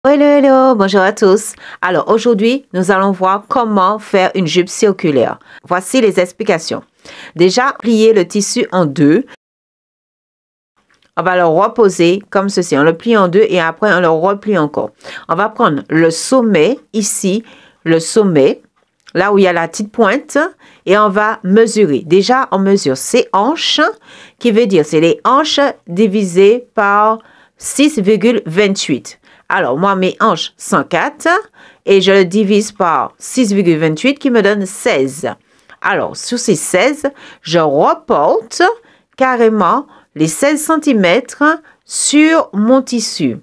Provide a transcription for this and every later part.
Hello, bonjour à tous. Alors aujourd'hui, nous allons voir comment faire une jupe circulaire. Voici les explications. Déjà, plier le tissu en deux. On va le reposer comme ceci. On le plie en deux et après on le replie encore. On va prendre le sommet ici, le sommet, là où il y a la petite pointe, et on va mesurer. Déjà, on mesure ses hanches, qui veut dire c'est les hanches divisées par 6,28. Alors, moi, mes hanches sont 4 et je le divise par 6,28 qui me donne 16. Alors, sur ces 16, je reporte carrément les 16 cm sur mon tissu.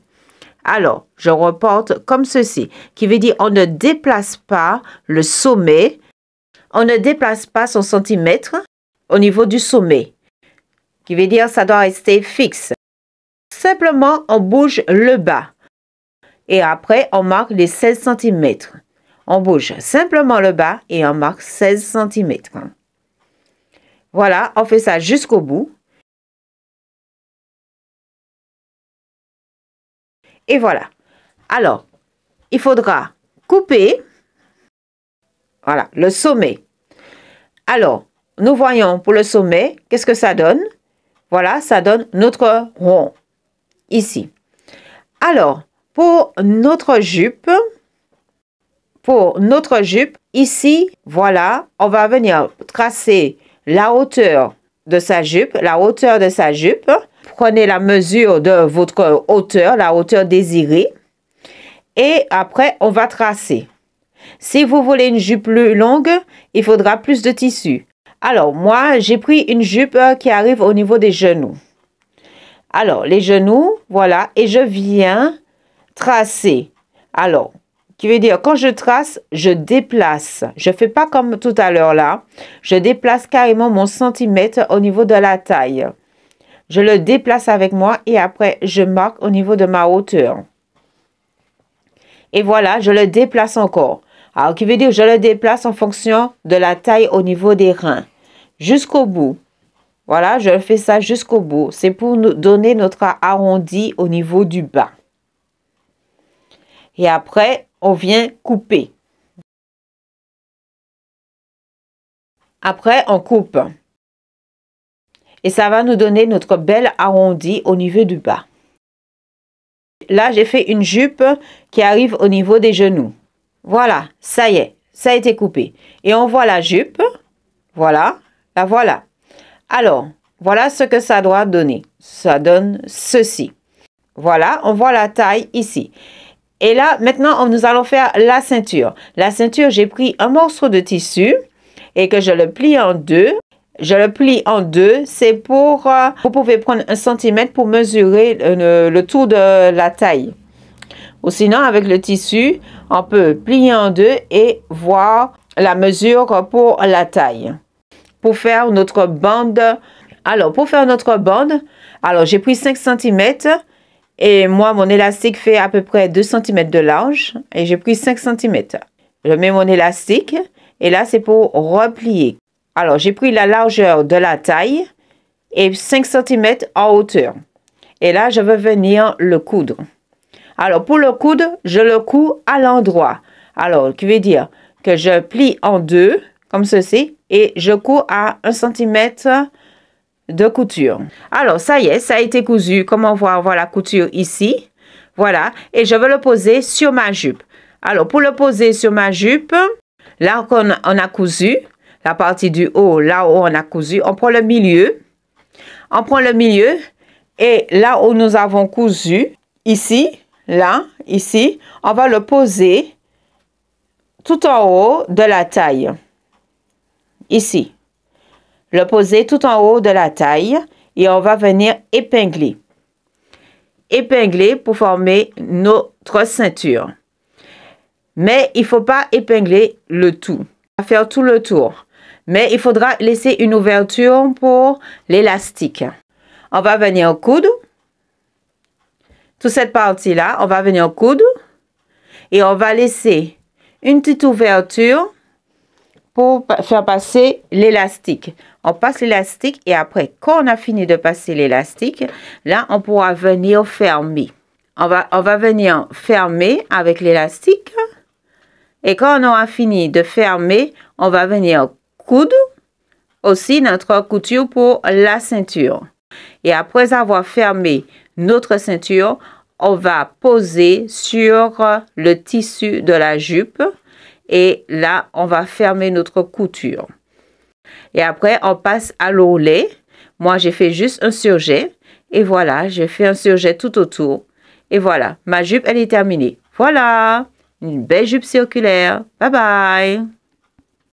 Alors, je reporte comme ceci, qui veut dire on ne déplace pas le sommet, on ne déplace pas son centimètre au niveau du sommet, qui veut dire ça doit rester fixe. Simplement, on bouge le bas. Et après, on marque les 16 cm. On bouge simplement le bas et on marque 16 cm. Voilà, on fait ça jusqu'au bout. Et voilà. Alors, il faudra couper, voilà, le sommet. Alors, nous voyons pour le sommet, qu'est-ce que ça donne? Voilà, ça donne notre rond, ici. Alors, pour notre jupe, ici, voilà, on va venir tracer la hauteur de sa jupe, Prenez la mesure de votre hauteur, la hauteur désirée. Et après, on va tracer. Si vous voulez une jupe plus longue, il faudra plus de tissu. Alors, moi, j'ai pris une jupe qui arrive au niveau des genoux. Alors, les genoux, voilà, et je viens tracer. Alors, qui veut dire quand je trace, je déplace. Je ne fais pas comme tout à l'heure là. Je déplace carrément mon centimètre au niveau de la taille. Je le déplace avec moi et après, je marque au niveau de ma hauteur. Et voilà, je le déplace encore. Alors, qui veut dire je le déplace en fonction de la taille au niveau des reins. Jusqu'au bout. Voilà, je fais ça jusqu'au bout. C'est pour nous donner notre arrondi au niveau du bas. Et après, on vient couper. Après, on coupe. Et ça va nous donner notre bel arrondi au niveau du bas. Là, j'ai fait une jupe qui arrive au niveau des genoux. Voilà, ça y est, ça a été coupé. Et on voit la jupe. Voilà, la voilà. Alors, voilà ce que ça doit donner. Ça donne ceci. Voilà, on voit la taille ici. Et là, maintenant, nous allons faire la ceinture. La ceinture, j'ai pris un morceau de tissu et que je le plie en deux. Je le plie en deux, c'est pour... vous pouvez prendre 1 cm pour mesurer le tour de la taille. Ou sinon, avec le tissu, on peut plier en deux et voir la mesure pour la taille. Pour faire notre bande... Alors, pour faire notre bande, alors j'ai pris 5 cm. Et moi, mon élastique fait à peu près 2 cm de large. Et j'ai pris 5 cm. Je mets mon élastique. Et là, c'est pour replier. Alors, j'ai pris la largeur de la taille. Et 5 cm en hauteur. Et là, je vais venir le coudre. Alors, pour le coudre, je le couds à l'endroit. Alors, qui veut dire que je plie en deux, comme ceci. Et je couds à 1 cm de couture. Alors, ça y est, ça a été cousu. Comme on voit la couture ici. Voilà. Et je vais le poser sur ma jupe. Alors, pour le poser sur ma jupe, là qu'on a cousu, la partie du haut, là où on a cousu, on prend le milieu. On prend le milieu. Et là où nous avons cousu, ici, là, ici, on va le poser tout en haut de la taille. Ici. Le poser tout en haut de la taille et on va venir épingler. Épingler pour former notre ceinture. Mais il ne faut pas épingler le tout. On va faire tout le tour. Mais il faudra laisser une ouverture pour l'élastique. On va venir coudre. Toute cette partie-là, on va venir coudre. Et on va laisser une petite ouverture pour faire passer l'élastique. On passe l'élastique et après, quand on a fini de passer l'élastique, là, on pourra venir fermer. On va venir fermer avec l'élastique. Et quand on aura fini de fermer, on va venir coudre aussi notre couture pour la ceinture. Et après avoir fermé notre ceinture, on va poser sur le tissu de la jupe. Et là, on va fermer notre couture. Et après, on passe à l'ourlet. Moi, j'ai fait juste un surjet. Et voilà, j'ai fait un surjet tout autour. Et voilà, ma jupe, elle est terminée. Voilà, une belle jupe circulaire. Bye bye!